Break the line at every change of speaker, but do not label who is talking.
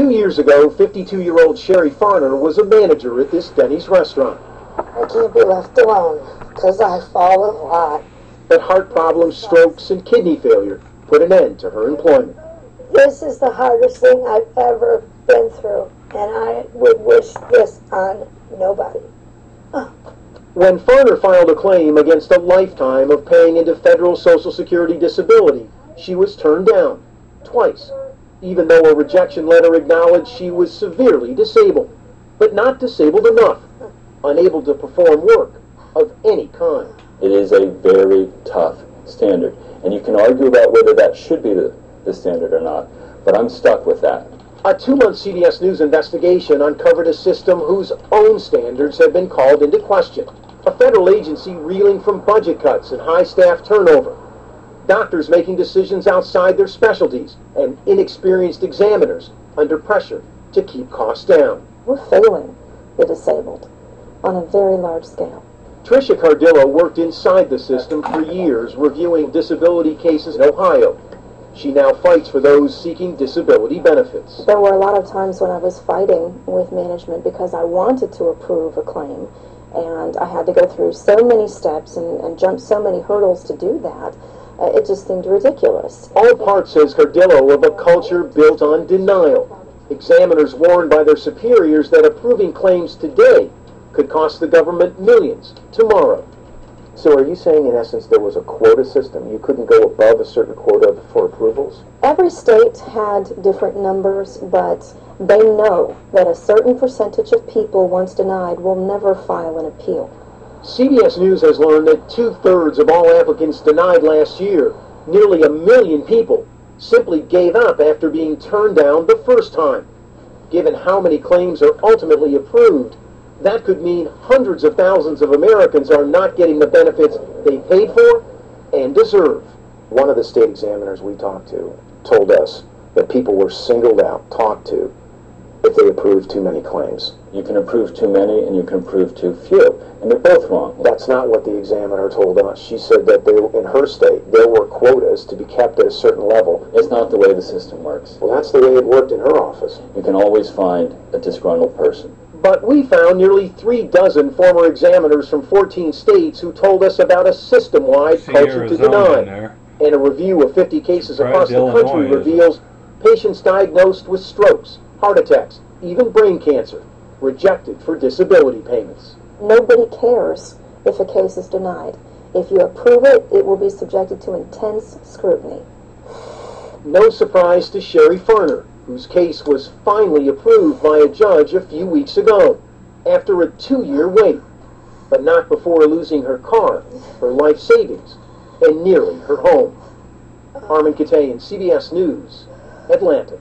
2 years ago, 52-year-old Sherry Farner was a manager at this Denny's restaurant.
I can't be left alone, because I fall a lot.
But heart problems, strokes, and kidney failure put an end to her employment.
This is the hardest thing I've ever been through, and I would wish this on nobody.
When Farner filed a claim against a lifetime of paying into federal Social Security disability, she was turned down twice, even though a rejection letter acknowledged she was severely disabled, but not disabled enough, unable to perform work of any kind.
It is a very tough standard, and you can argue about whether that should be the standard or not, but I'm stuck with that.
A 2-month CBS News investigation uncovered a system whose own standards have been called into question. A federal agency reeling from budget cuts and high staff turnover. Doctors making decisions outside their specialties, and inexperienced examiners under pressure to keep costs down.
We're failing the disabled on a very large scale.
Tricia Cardillo worked inside the system for years, reviewing disability cases in Ohio. She now fights for those seeking disability benefits.
There were a lot of times when I was fighting with management because I wanted to approve a claim, and I had to go through so many steps and jump so many hurdles to do that. It just seemed ridiculous.
All part, says Cardillo, of a culture built on denial. Examiners warned by their superiors that approving claims today could cost the government millions tomorrow.
So are you saying, in essence, there was a quota system? You couldn't go above a certain quota for approvals?
Every state had different numbers, but they know that a certain percentage of people, once denied, will never file an appeal.
CBS News has learned that 2/3 of all applicants denied last year, nearly 1 million people, simply gave up after being turned down the first time. Given how many claims are ultimately approved, that could mean hundreds of thousands of Americans are not getting the benefits they paid for and deserve.
One of the state examiners we talked to told us that people were singled out, talked to, if they approved too many claims.
You can approve too many and you can approve too few, and they're both wrong.
That's not what the examiner told us. She said that in her state, there were quotas to be kept at a certain level.
It's not the way the system works.
Well, that's the way it worked in her office.
You can always find a disgruntled person.
But we found nearly 36 former examiners from 14 states who told us about a system-wide culture to deny. And a review of 50 cases across the country reveals patients diagnosed with strokes, heart attacks, even brain cancer, rejected for disability payments.
Nobody cares if a case is denied. If you approve it, it will be subjected to intense scrutiny.
No surprise to Sherry Farner, whose case was finally approved by a judge a few weeks ago, after a 2-year wait, but not before losing her car, her life savings, and nearly her home. Armin Katayan, CBS News, Atlanta.